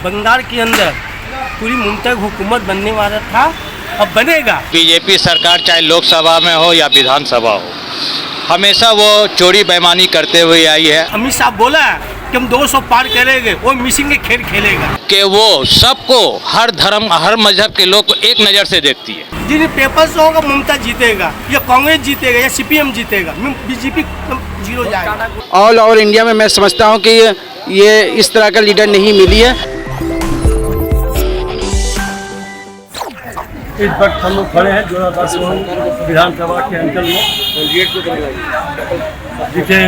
बंगाल के अंदर पूरी मुमताज़ हुकूमत बनने वाला था, अब बनेगा। बीजेपी सरकार चाहे लोकसभा में हो या विधानसभा हो, हमेशा वो चोरी बेईमानी करते हुए आई है। अमित शाह बोला कि हम 200 पार करेंगे, वो मिसिंग के खेल खेलेगा कि वो सबको, हर धर्म हर मजहब के लोग को एक नज़र से देखती है। जिन पेपर से होगा मुमताज़ जीतेगा, या कांग्रेस जीतेगा या सीपीएम जीतेगा, बीजेपी जीरो जाएगा। ऑल ओवर इंडिया में मैं समझता हूँ कि ये इस तरह का लीडर नहीं मिली है। इस वक्त हम लोग खड़े हैं जोरादास विधानसभा के अंचल में, जिसे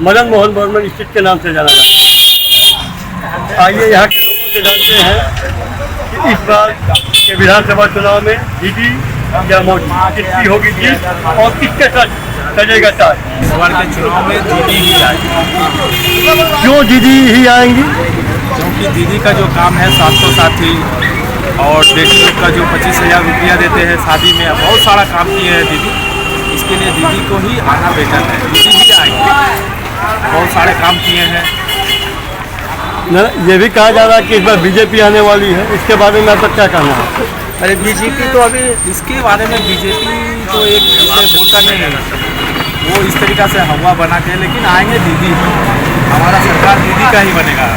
मदन मोहन वर्मन स्ट्रीट के नाम से जाना जाता है। आइए यहाँ के लोगों से जानते हैं कि इस बार के विधानसभा चुनाव में दीदी या मोदी किसकी होगी जीत और किसके साथ चलेगा ताज। इस बार के चुनाव में दीदी ही आएगी। क्यों दीदी ही आएंगी? क्योंकि दीदी का जो काम है 700 साथी और बेटियों का जो 25,000 रुपया देते हैं शादी में, बहुत सारा काम किए हैं दीदी। इसके लिए दीदी को ही आना बेटर है, दीदी ही आएंगे। बहुत सारे काम किए हैं। ये भी कहा जा रहा है कि इस बार बीजेपी आने वाली है, इसके बारे में आपका क्या कहना है? अरे बीजेपी तो अभी इसके बारे में बीजेपी तो एक ऐसे बोलता नहीं है, वो इस तरीक़ा से हवा बना के, लेकिन आएंगे दीदी। हमारा सरकार दीदी का ही बनेगा,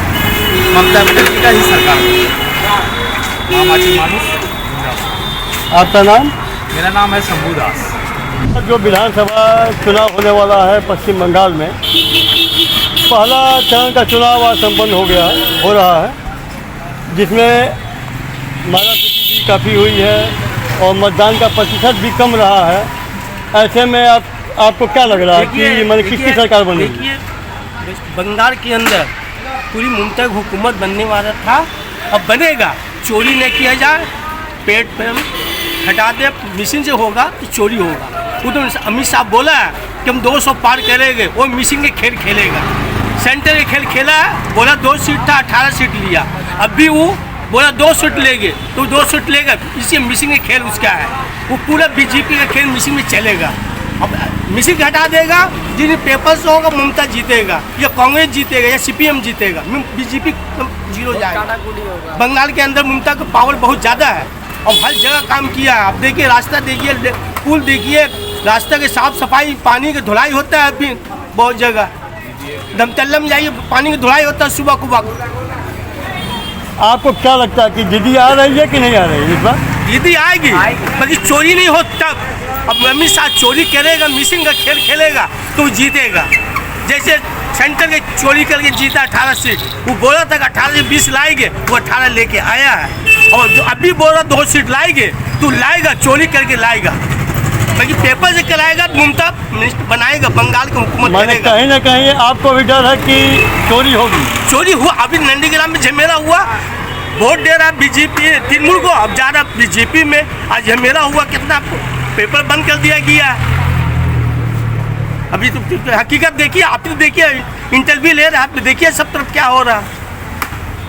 ममता बनर्जी का ही सरकार बनेगा। आम आदमी मानुस। आपका नाम? मेरा नाम है शंभू दास। जो विधानसभा चुनाव होने वाला है पश्चिम बंगाल में, पहला चरण का चुनाव आज संपन्न हो रहा है, जिसमें मारापीटी भी काफ़ी हुई है और मतदान का प्रतिशत भी कम रहा है। ऐसे में आपको क्या लग रहा है कि मैंने किसकी सरकार बनेगी? देखिए, बंगाल के अंदर पूरी मुमताज़ हुकूमत बनने वाला था, अब बनेगा। चोरी नहीं किया जाए, पेट पे हटा दे, मिशन से होगा तो चोरी होगा। वो तो अमित शाह बोला कि हम 200 पार करेंगे, वो मिशन के खेल खेलेगा। सेंटर के खेल खेला है, बोला 2 सीट था, 18 सीट लिया। अब भी वो बोला 2 सीट लेंगे तो 2 सीट लेगा, इसी मिशन के खेल उसका है। वो पूरा बीजेपी का खेल मिशन में चलेगा। अब मिशन के हटा देगा, जिन पेपर से होगा मुमताज़ जीतेगा, या कांग्रेस जीतेगा या सीपीएम जीतेगा, बीजेपी जीरो जाएगा। बंगाल के अंदर ममता का पावर बहुत ज़्यादा है और हर जगह काम किया है। अब देखिए, रास्ता देखिए, पुल देखिए, रास्ता के साफ सफाई, पानी की धुलाई होता है अभी बहुत जगह। दमतल्ला में जाइए, पानी की धुलाई होता है सुबह को वक्त। आपको क्या लगता है कि दीदी आ रही है कि नहीं आ रही है इस बार? दीदी आएगी, बाकी चोरी नहीं हो तब। अब अमित शाह चोरी करेगा, मिसिंग का खेल खेलेगा तो जीतेगा। जैसे सेंटर के चोरी करके जीता 18 सीट, वो बोला था कि 18 से 20 लाएंगे, वो 18 लेके आया है। और जो अभी बोल रहा 2 सीट लाएंगे, तो लाएगा, चोरी करके लाएगा। बाकी पेपर से कराएगा, ममता बनाएगा, बंगाल की हुकूमत बनेगा। कहीं ना कहीं आपको भी डर है कि चोरी होगी? चोरी हुआ, अभी नंदीग्राम में झमेला हुआ, वोट दे रहा बीजेपी तृणमूल को, अब जा रहा बीजेपी में। आज झमेला हुआ, कितना पेपर बंद कर दिया गया। अभी तो हकीकत देखिए, आप तो देखिए, इंटरव्यू ले रहे हैं, आप देखिए सब तरफ क्या हो रहा।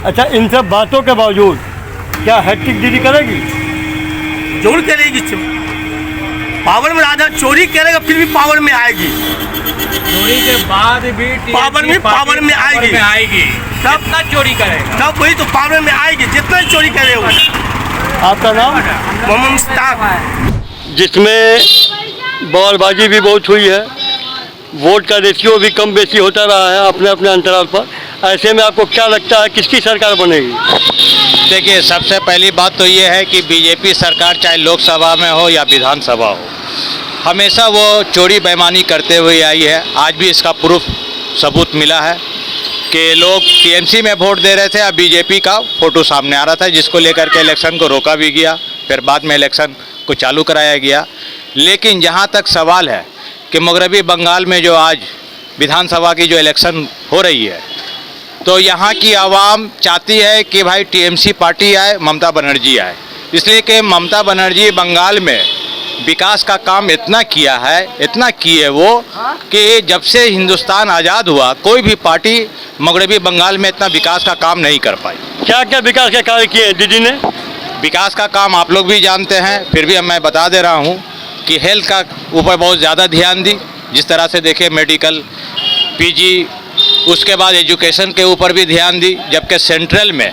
अच्छा, इन सब बातों के बावजूद क्या हैट्रिक दीदी करेगी? जरूर करेगी। पावर में राजा चोरी करेगा, फिर भी पावर में आएगी। चोरी के बाद भी पावर में आएगी। तब ना चोरी करेगा, तब वही तो पावर में आएगी, जितना चोरी करे वो। आपका नाम? मोहम्मद मुश्ताक। जिसमें बवालबाजी भी बहुत हुई है, वोट का रेशियो भी कम बेसी होता रहा है अपने अपने अंतराल पर। ऐसे में आपको क्या लगता है किसकी सरकार बनेगी? देखिए, सबसे पहली बात तो ये है कि बीजेपी सरकार चाहे लोकसभा में हो या विधानसभा हो, हमेशा वो चोरी बेईमानी करते हुए आई है। आज भी इसका प्रूफ सबूत मिला है कि लोग टीएमसी में वोट दे रहे थे, अब बीजेपी का फोटो सामने आ रहा था, जिसको लेकर के इलेक्शन को रोका भी गया, फिर बाद में इलेक्शन को चालू कराया गया। लेकिन जहाँ तक सवाल है कि मगरबी बंगाल में जो आज विधानसभा की जो इलेक्शन हो रही है, तो यहाँ की आवाम चाहती है कि भाई टीएमसी पार्टी आए, ममता बनर्जी आए। इसलिए कि ममता बनर्जी बंगाल में विकास का काम इतना किया है, इतना की है वो, कि जब से हिंदुस्तान आज़ाद हुआ कोई भी पार्टी मगरबी बंगाल में इतना विकास का काम नहीं कर पाई। क्या क्या विकास के कार्य किए दीदी ने? विकास का काम आप लोग भी जानते हैं, फिर भी मैं बता दे रहा हूँ कि हेल्थ का ऊपर बहुत ज़्यादा ध्यान दी। जिस तरह से देखिए, मेडिकल, पीजी, उसके बाद एजुकेशन के ऊपर भी ध्यान दी। जबकि सेंट्रल में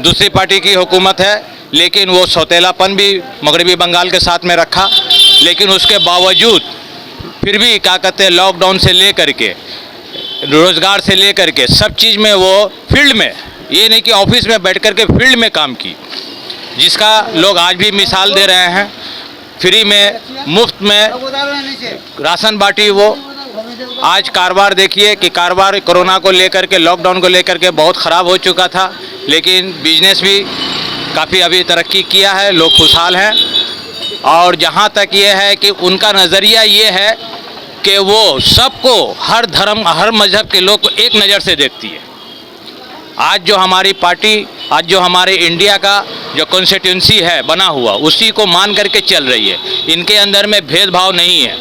दूसरी पार्टी की हुकूमत है, लेकिन वो सौतेलापन भी मगरबी बंगाल के साथ में रखा। लेकिन उसके बावजूद फिर भी क्या कहते हैं, लॉकडाउन से लेकर के रोज़गार से लेकर के सब चीज़ में वो फील्ड में, ये नहीं कि ऑफिस में बैठ कर के फील्ड में काम की, जिसका लोग आज भी मिसाल दे रहे हैं। फ्री में मुफ्त में राशन बांटी वो। आज कारोबार देखिए कि कारोबार कोरोना को लेकर के, लॉकडाउन को लेकर के बहुत ख़राब हो चुका था, लेकिन बिजनेस भी काफ़ी अभी तरक्की किया है, लोग खुशहाल हैं। और जहाँ तक ये है कि उनका नज़रिया ये है कि वो सबको, हर धर्म हर मज़हब के लोग को एक नज़र से देखती है। आज जो हमारी पार्टी, आज जो हमारे इंडिया का जो कॉन्स्टिट्यूंसी है बना हुआ, उसी को मान करके चल रही है। इनके अंदर में भेदभाव नहीं है,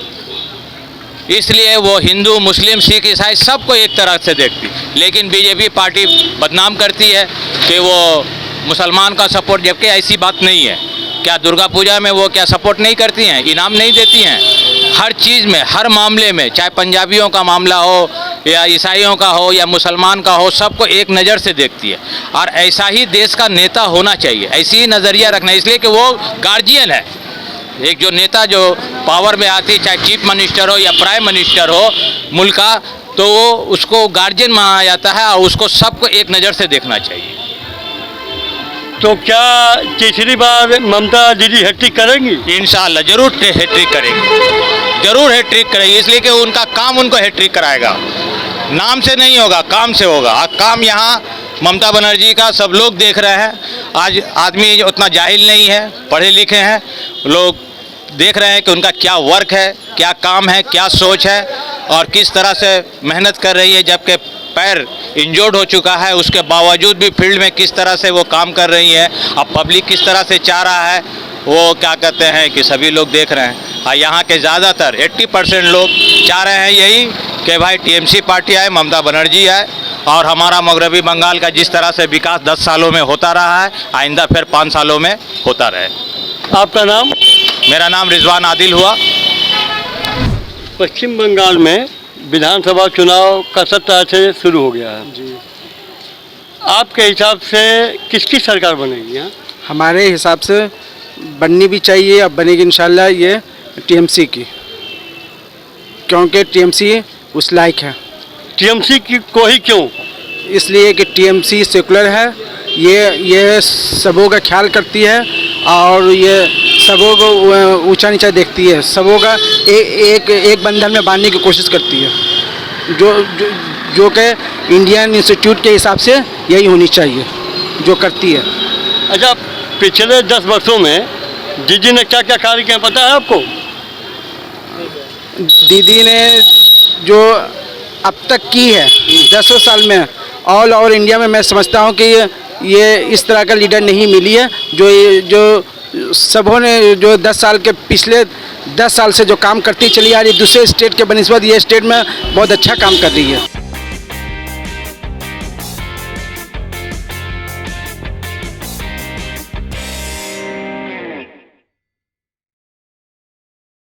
इसलिए वो हिंदू, मुस्लिम, सिख, ईसाई सबको एक तरह से देखती। लेकिन बीजेपी पार्टी बदनाम करती है कि वो मुसलमान का सपोर्ट, जबकि ऐसी बात नहीं है। क्या दुर्गा पूजा में वो क्या सपोर्ट नहीं करती हैं, इनाम नहीं देती हैं? हर चीज़ में, हर मामले में, चाहे पंजाबियों का मामला हो या ईसाइयों का हो या मुसलमान का हो, सबको एक नज़र से देखती है। और ऐसा ही देश का नेता होना चाहिए, ऐसी ही नज़रिया रखना, इसलिए कि वो गार्जियन है। एक जो नेता जो पावर में आती, चाहे चीफ मिनिस्टर हो या प्राइम मिनिस्टर हो मुल्क का, तो वो उसको गार्जियन माना जाता है और उसको सबको एक नज़र से देखना चाहिए। तो क्या तीसरी बार ममता दीदी हैट्रिक करेंगी? इंशाअल्लाह जरूर हैट्रिक करेंगे, जरूर हैट्रिक करेंगे, इसलिए कि उनका काम उनको हैट्रिक कराएगा। नाम से नहीं होगा, काम से होगा। काम यहाँ ममता बनर्जी का सब लोग देख रहे हैं। आज आदमी उतना जाहिल नहीं है, पढ़े लिखे हैं, लोग देख रहे हैं कि उनका क्या वर्क है, क्या काम है, क्या सोच है और किस तरह से मेहनत कर रही है। जबकि पैर इंजर्ड हो चुका है, उसके बावजूद भी फील्ड में किस तरह से वो काम कर रही है। अब पब्लिक किस तरह से चाह रहा है, वो क्या कहते हैं कि सभी लोग देख रहे हैं। और यहाँ के ज़्यादातर 80% लोग चाह रहे हैं यही कि भाई टीएमसी पार्टी आए, ममता बनर्जी आए और हमारा मगरबी बंगाल का जिस तरह से विकास 10 सालों में होता रहा है, आइंदा फिर 5 सालों में होता रहे। आपका नाम? मेरा नाम रिजवान आदिल हुआ। पश्चिम बंगाल में विधानसभा चुनाव का सत्र से शुरू हो गया है जी। आपके हिसाब से किसकी सरकार बनेगी यहाँ? हमारे हिसाब से बननी भी चाहिए, अब बनेगी इंशाल्लाह ये टीएमसी की, क्योंकि टीएमसी उस लायक है। टीएमसी की को ही क्यों? इसलिए कि टीएमसी सेकुलर है, ये सबों का ख्याल करती है और ये सबों को ऊंचा नीचा देखती है, सबों का एक बंधन में बांधने की कोशिश करती है, जो कि इंडियन इंस्टीट्यूट के हिसाब से यही होनी चाहिए जो करती है। अच्छा, पिछले 10 वर्षों में दीदी ने क्या क्या कार्य किया पता है आपको? दीदी ने जो अब तक की है 10 साल में ऑल ओवर इंडिया में, मैं समझता हूँ कि ये इस तरह का लीडर नहीं मिली है जो सबों ने जो 10 साल के पिछले 10 साल से जो काम करती चली आ रही, दूसरे स्टेट के बनिस्बत ये स्टेट में बहुत अच्छा काम कर रही है।